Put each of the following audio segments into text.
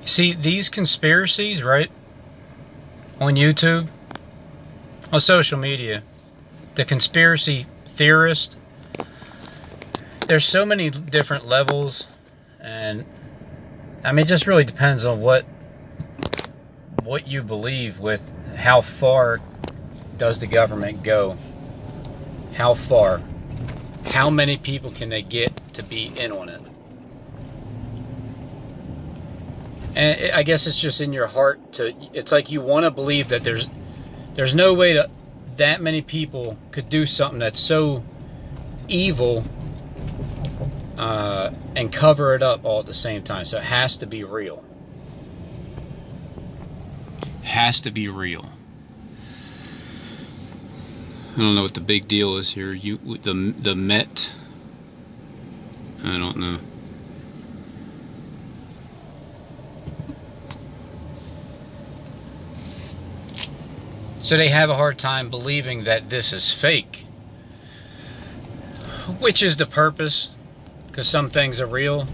See, these conspiracies, right, on YouTube, on social media, the conspiracy theorist, there's so many different levels, and I mean, it just really depends on what you believe with how far does the government go? How far? How many people can they get to be in on it? And I guess it's just in your heart to, it's like you want to believe that there's no way that many people could do something that's so evil and cover it up all at the same time. So it has to be real. Has to be real. I don't know what the big deal is here. The Met. I don't know. So they have a hard time believing that this is fake. Which is the purpose? Because some things are real.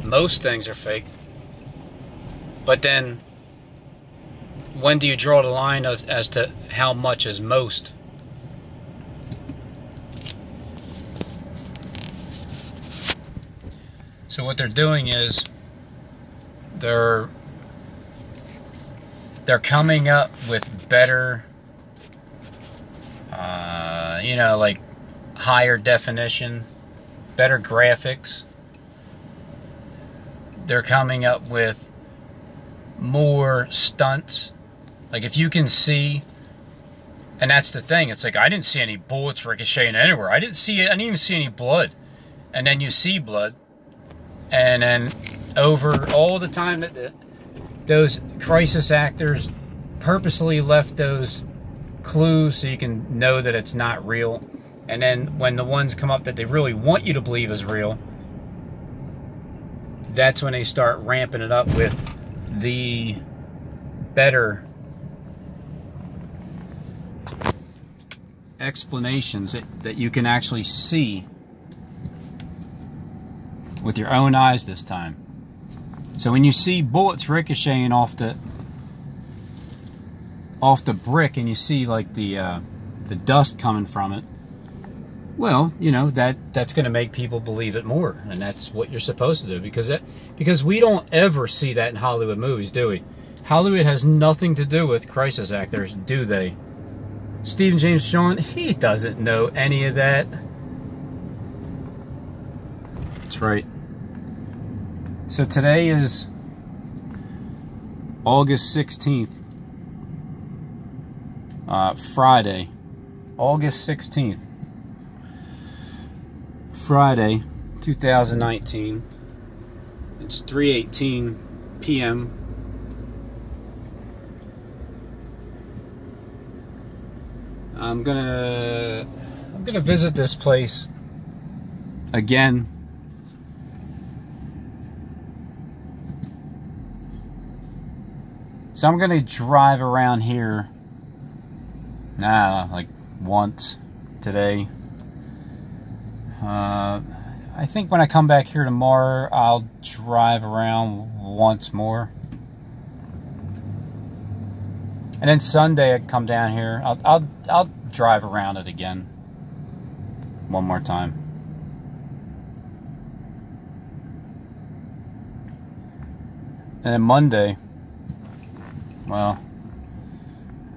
Most things are fake. But then, when do you draw the line as to how much is most? So what they're doing is they're coming up with better, you know, like higher definition, better graphics. They're coming up with more stunts. Like if you can see, and that's the thing, it's like I didn't see any bullets ricocheting anywhere. I didn't even see any blood. And then you see blood. And then over all the time that those crisis actors purposely left those clues so you can know that it's not real. And then when the ones come up that they really want you to believe is real, that's when they start ramping it up with the better explanations that you can actually see with your own eyes this time. So when you see bullets ricocheting off the brick and you see like the dust coming from it, well, you know, that's going to make people believe it more, and that's what you're supposed to do, because we don't ever see that in Hollywood movies, do we? Hollywood has nothing to do with crisis actors, do they? Stephen James Sean, he doesn't know any of that. That's right. So today is August 16th, Friday, August 16th, Friday, 2019. It's 3:18 p.m. I'm gonna visit this place again. So I'm gonna drive around here, like once today. I think when I come back here tomorrow, I'll drive around once more. And then Sunday I come down here. I'll drive around it again one more time. And then Monday, well,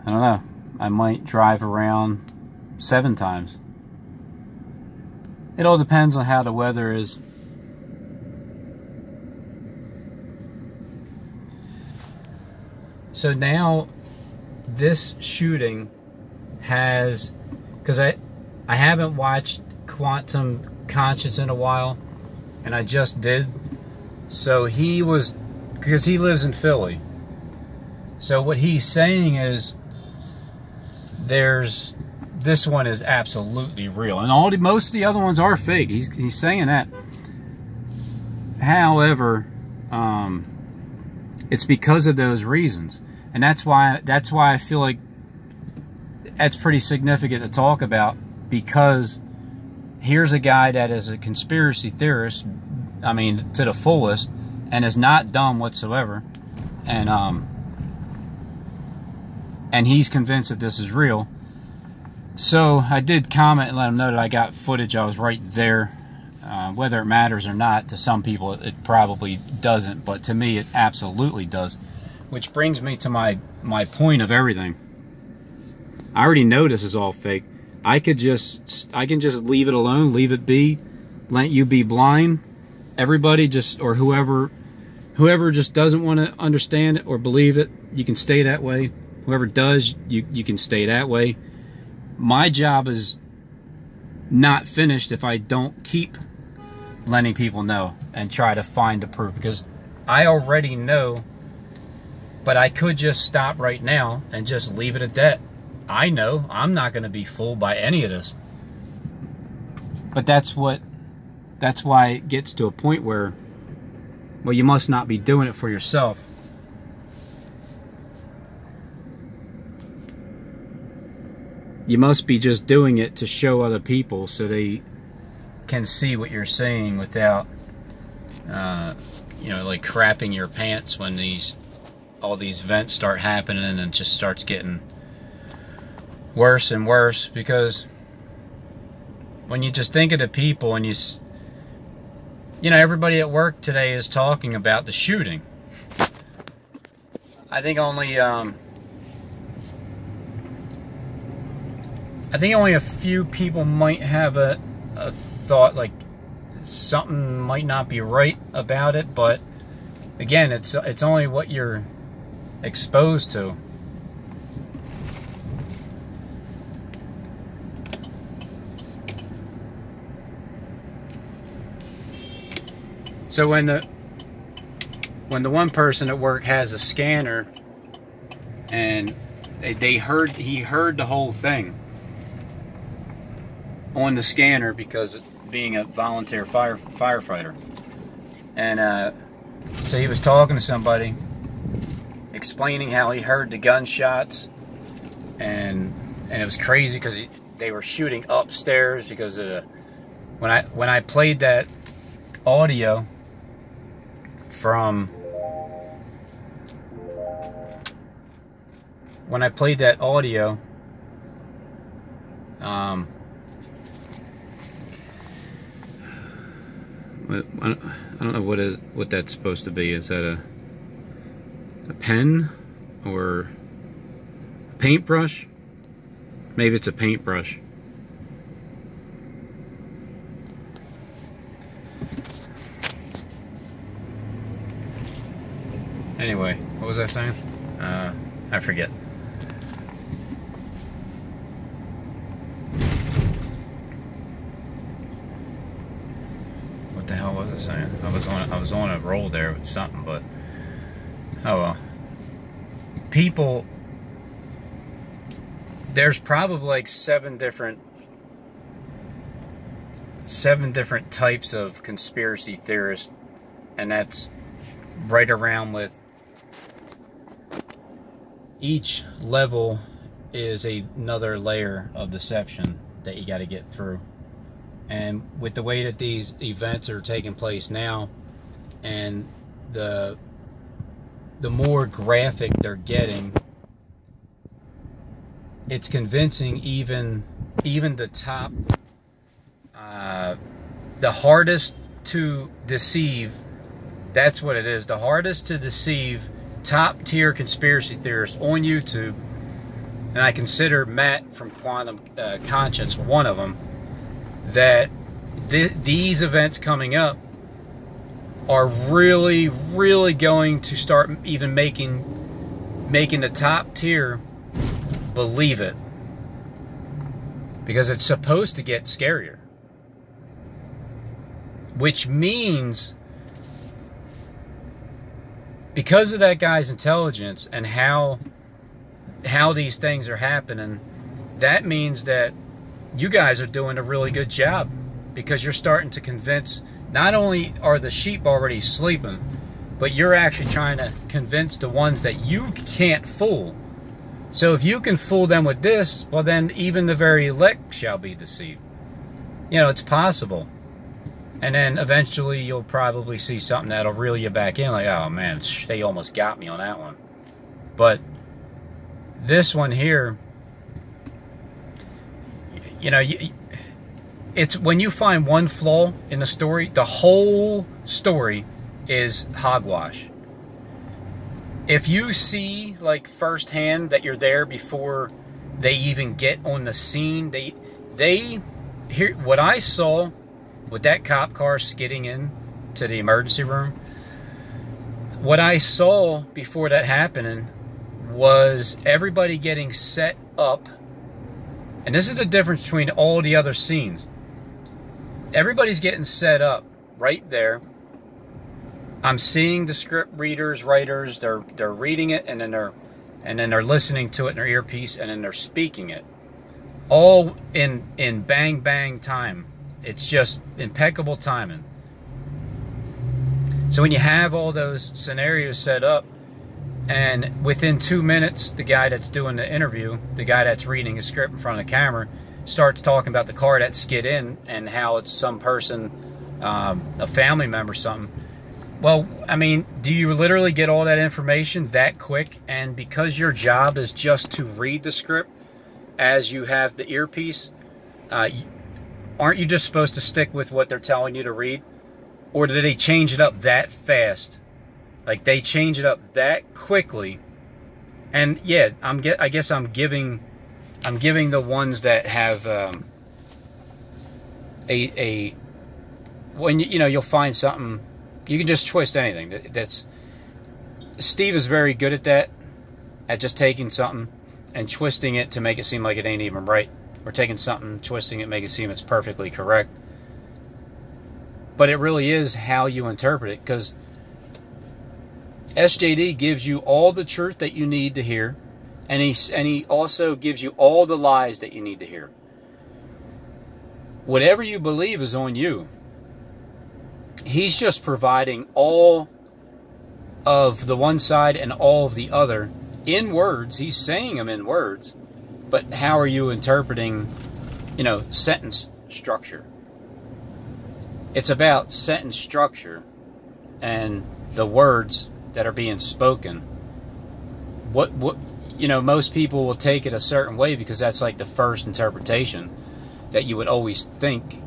I don't know. I might drive around 7 times. It all depends on how the weather is. So now, this shooting has, because I haven't watched Quantum Conscious in a while, and I just did. So he was, because he lives in Philly. So what he's saying is, this one is absolutely real, and most of the other ones are fake. He's saying that. However, it's because of those reasons, and that's why I feel like that's pretty significant to talk about, because here's a guy that is a conspiracy theorist, I mean, to the fullest, and is not dumb whatsoever. and he's convinced that this is real. So I did comment and let him know that I got footage. I was right there. Whether it matters or not, to some people it probably doesn't, but to me it absolutely does. Which brings me to my point of everything. I already know this is all fake. I can just leave it alone, leave it be, let you be blind. Everybody just, or whoever just doesn't want to understand it or believe it, you can stay that way. Whoever does, you can stay that way. My job is not finished if I don't keep letting people know and try to find the proof, because I already know, but I could just stop right now and just leave it at that. I know I'm not going to be fooled by any of this. But that's why it gets to a point where, well, you must not be doing it for yourself. You must be just doing it to show other people so they can see what you're saying without, you know, like crapping your pants when all these events start happening, and it just starts getting worse and worse. Because when you just think of the people, and you know, everybody at work today is talking about the shooting. I think only a few people might have a thought like something might not be right about it, but again, it's only what you're exposed to. So when the one person at work has a scanner, and he heard the whole thing on the scanner, because of being a volunteer firefighter, and so he was talking to somebody, explaining how he heard the gunshots, and it was crazy because they were shooting upstairs, because of when I played that audio from I don't know what that's supposed to be. Is that a pen or a paintbrush? Maybe it's a paintbrush. Anyway, what was I saying? I forget. What the hell was I saying? I was on a roll there with something, but oh well. People, there's probably like seven different types of conspiracy theorists, and that's right around with each level is another layer of deception that you got to get through. And with the way that these events are taking place now, and the more graphic they're getting, it's convincing even the top, the hardest to deceive. That's what it is. The hardest to deceive top tier conspiracy theorists on YouTube, and I consider Matt from Quantum Conscience one of them, that these events coming up are really, really going to start even making the top tier believe it, because it's supposed to get scarier, which means, because of that guy's intelligence and how these things are happening, that means that you guys are doing a really good job, because you're starting to convince, not only are the sheep already sleeping, but you're actually trying to convince the ones that you can't fool. So if you can fool them with this, well then even the very elect shall be deceived. You know, it's possible. And then eventually you'll probably see something that'll reel you back in, like, oh man, they almost got me on that one. But this one here, you know, it's when you find one flaw in the story, the whole story is hogwash. If you see, like, firsthand that you're there before they even get on the scene, here, what I saw with that cop car skidding in to the emergency room, what I saw before that happening was everybody getting set up. And this is the difference between all the other scenes. Everybody's getting set up right there. I'm seeing the script readers, writers, they're reading it, and then they're listening to it in their earpiece, and then they're speaking it. All in bang bang time. It's just impeccable timing. So when you have all those scenarios set up, and within 2 minutes, the guy that's doing the interview, the guy that's reading his script in front of the camera, starts talking about the car that skid in and how it's some person, a family member or something. Well, I mean, do you literally get all that information that quick? And because your job is just to read the script as you have the earpiece, aren't you just supposed to stick with what they're telling you to read? Or do they change it up that fast? Like, they change it up that quickly. And yeah, I guess I'm giving the ones that have when you know, you'll find something, you can just twist anything. Steve is very good at that, at just taking something and twisting it to make it seem like it ain't even right. Or taking something, twisting it, make it seem it's perfectly correct. But it really is how you interpret it, because SJD gives you all the truth that you need to hear, and he also gives you all the lies that you need to hear. Whatever you believe is on you. He's just providing all of the one side and all of the other in words. He's saying them in words. But how are you interpreting, you know, sentence structure? It's about sentence structure and the words that are being spoken. What you know, most people will take it a certain way because that's like the first interpretation that you would always think.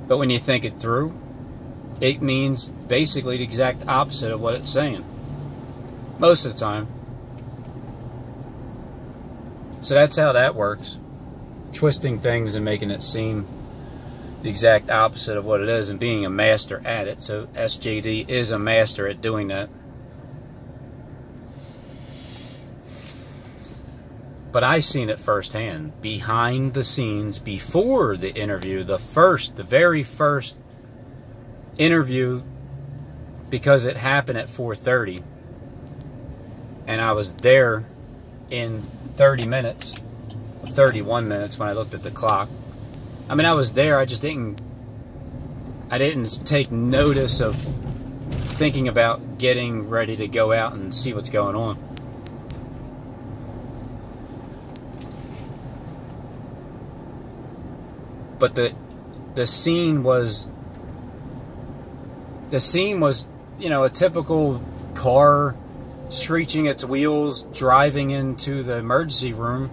But when you think it through, it means basically the exact opposite of what it's saying. Most of the time. So that's how that works. Twisting things and making it seem the exact opposite of what it is, and being a master at it. So SJD is a master at doing that. But I seen it firsthand, behind the scenes, before the interview, the very first interview, because it happened at 4:30, and I was there in 30 minutes, 31 minutes when I looked at the clock. I mean, I was there, I didn't take notice of thinking about getting ready to go out and see what's going on. But the scene was, you know, a typical car screeching its wheels, driving into the emergency room,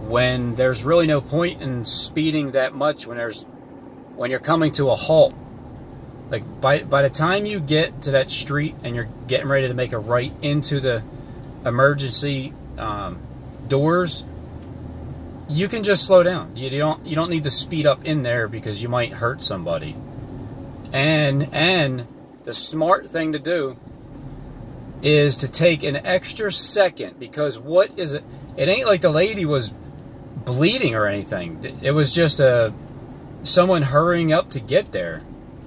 when there's really no point in speeding that much when you're coming to a halt. Like, by the time you get to that street and you're getting ready to make a right into the emergency doors, you can just slow down. You don't need to speed up in there because you might hurt somebody. And the smart thing to do is to take an extra second, because what is it? It ain't like the lady was bleeding or anything. It was just someone hurrying up to get there.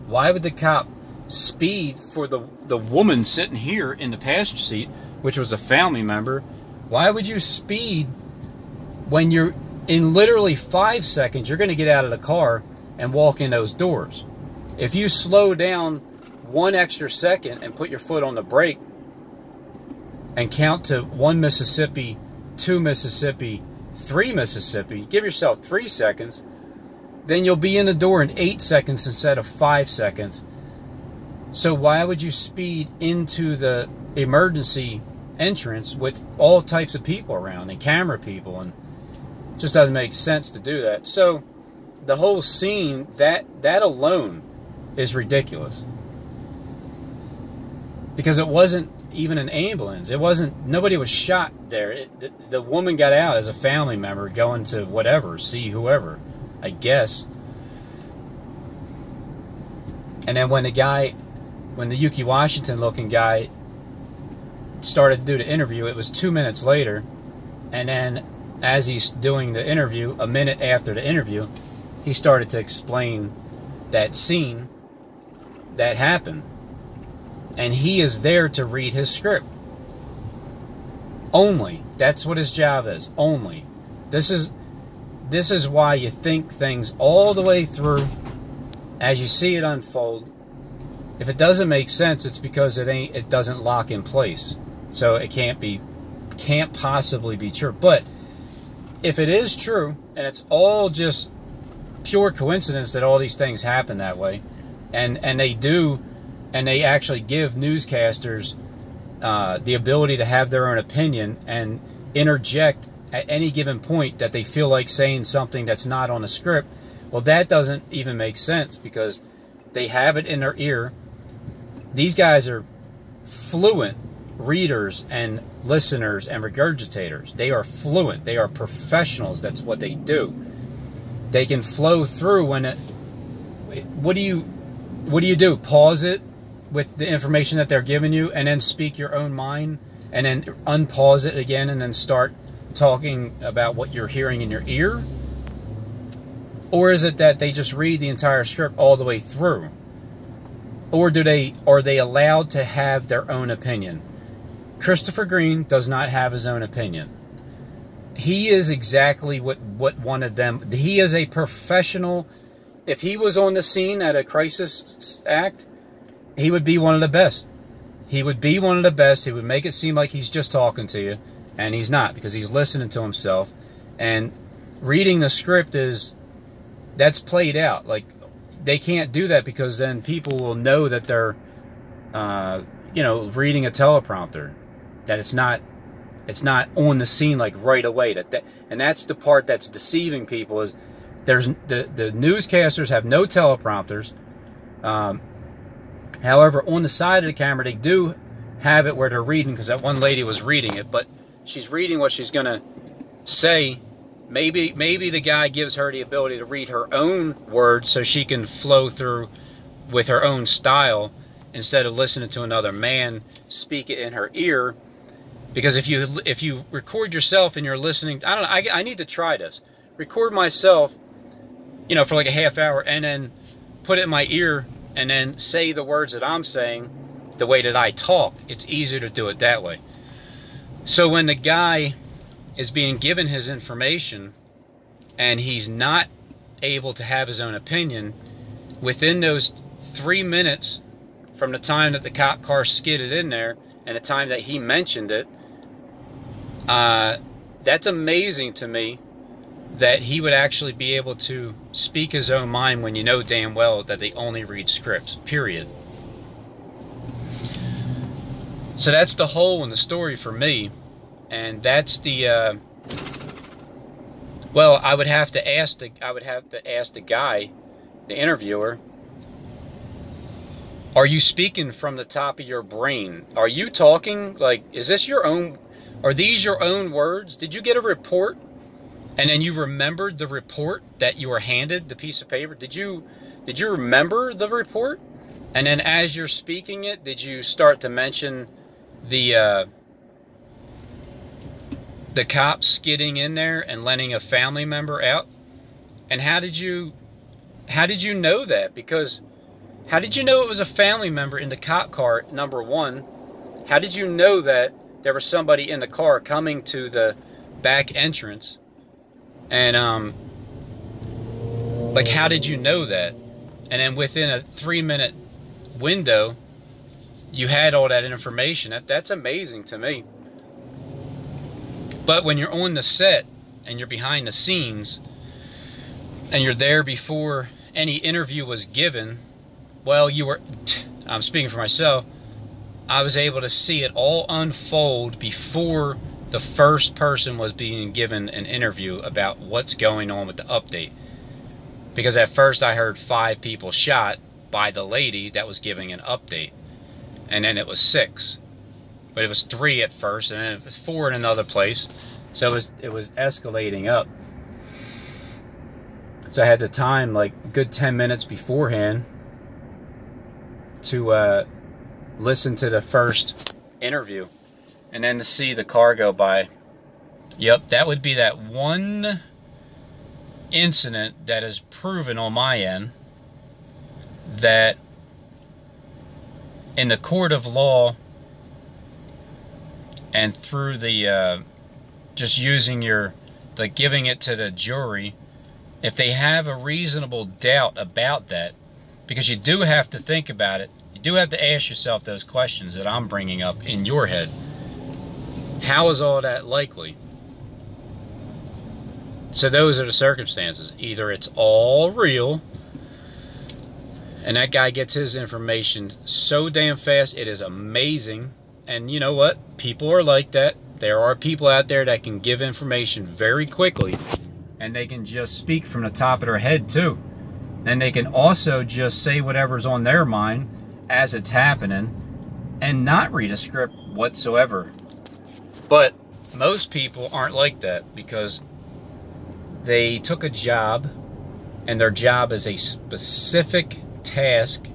Why would the cop speed for the woman sitting here in the passenger seat, which was a family member? Why would you speed when you're in literally 5 seconds, you're going to get out of the car and walk in those doors? If you slow down 1 extra second and put your foot on the brake and count to 1 Mississippi, 2 Mississippi, 3 Mississippi, give yourself 3 seconds, then you'll be in the door in 8 seconds instead of 5 seconds. So why would you speed into the emergency entrance with all types of people around and camera people? And it just doesn't make sense to do that. So the whole scene, that alone is ridiculous. Because it wasn't even an ambulance. It wasn't, nobody was shot there. The woman got out as a family member going to whatever, see whoever, I guess. And then when the Yuki Washington looking guy started to do the interview, it was 2 minutes later. And then as he's doing the interview, a minute after the interview, he started to explain that scene that happened. And he is there to read his script. Only. That's what his job is. Only. This is why you think things all the way through as you see it unfold. If it doesn't make sense, it's because it doesn't lock in place. So it can't possibly be true. But if it is true, and it's all just pure coincidence that all these things happen that way, and they actually give newscasters the ability to have their own opinion and interject at any given point that they feel like saying something that's not on the script. Well, that doesn't even make sense because they have it in their ear. These guys are fluent readers and listeners and regurgitators. They are fluent. They are professionals. That's what they do. They can flow through when it... What do you do? Pause it with the information that they're giving you and then speak your own mind and then unpause it again and then start talking about what you're hearing in your ear? Or is it that they just read the entire script all the way through? Or are they allowed to have their own opinion? Christopher Green does not have his own opinion. He is exactly what one of them... He is a professional. If he was on the scene at a crisis act, he would be one of the best. He would be one of the best. He would make it seem like he's just talking to you, and he's not, because he's listening to himself. And reading the script that's played out. Like, they can't do that because then people will know that they're, reading a teleprompter. That it's not on the scene like right away. And that's the part that's deceiving people is there's the newscasters have no teleprompters. However, on the side of the camera, they do have it where they're reading, because that one lady was reading it, but she's reading what she's going to say. Maybe the guy gives her the ability to read her own words so she can flow through with her own style instead of listening to another man speak it in her ear. Because if you record yourself and you're listening, I don't know, I need to try this. Record myself, for like a half hour and then put it in my ear and then say the words that I'm saying the way that I talk. It's easier to do it that way. So when the guy is being given his information and he's not able to have his own opinion, within those 3 minutes from the time that the cop car skidded in there and the time that he mentioned it, that's amazing to me that he would actually be able to speak his own mind when you know damn well that they only read scripts, period. So that's the hole in the story for me. And that's the, well, I would have to ask the guy, the interviewer, are you speaking from the top of your brain? Are you talking, like, is this your own, are these your own words? Did you get a report and then you remembered the report that you were handed, the piece of paper? Did you remember the report? And then as you're speaking it, did you start to mention the cops skidding in there and letting a family member out? And how did you know that? Because how did you know it was a family member in the cop car, number one? How did you know that there was somebody in the car coming to the back entrance? And, like, how did you know that? And then within a 3-minute window, you had all that information. That's amazing to me. But when you're on the set and you're behind the scenes, and you're there before any interview was given, well, I'm speaking for myself, I was able to see it all unfold before the first person was being given an interview about what's going on with the update. Because at first I heard 5 people shot by the lady that was giving an update. And then it was 6. But it was 3 at first, and then it was 4 in another place. So it was escalating up. So I had the time, like a good 10 minutes beforehand, to listen to the first interview. And then to see the car go by. Yep, that would be that one incident that is proven on my end that in the court of law and through the just using like giving it to the jury, if they have a reasonable doubt about that, because you do have to think about it, you do have to ask yourself those questions that I'm bringing up in your head. How is all that likely? So those are the circumstances. Either it's all real, and that guy gets his information so damn fast, it is amazing. And you know what? People are like that. There are people out there that can give information very quickly, and they can just speak from the top of their head too. And they can also just say whatever's on their mind as it's happening and not read a script whatsoever. But most people aren't like that, because they took a job, and their job is a specific task.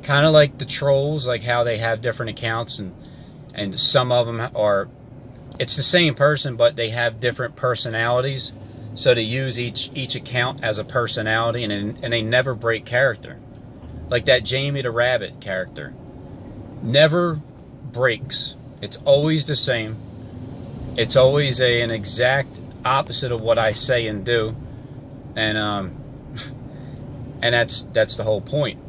Kind of like the trolls, like how they have different accounts, and some of them are, it's the same person, but they have different personalities. So they use each account as a personality, and they never break character. Like that Jamie the Rabbit character. Never breaks. It's always the same. It's always an exact opposite of what I say and do. And and that's the whole point.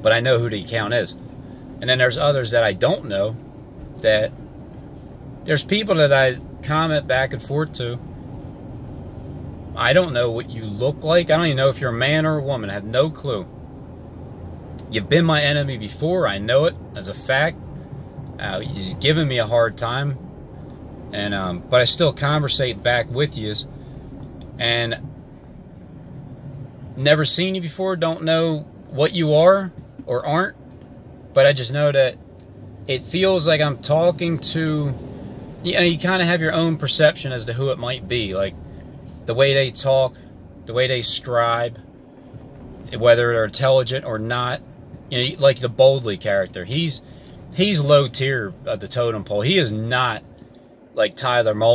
But I know who the account is. And then there's others that I don't know, that there's people that I comment back and forth to. I don't know what you look like. I don't even know if you're a man or a woman. I have no clue. You've been my enemy before. I know it as a fact. You've given me a hard time. And but I still conversate back with you. And never seen you before. Don't know what you are or aren't. But I just know that it feels like I'm talking to, you know, you kind of have your own perception as to who it might be. Like the way they talk, the way they scribe, whether they're intelligent or not. You know, like the Boldly character. He's low tier of the totem pole. He is not like Tyler Mullen.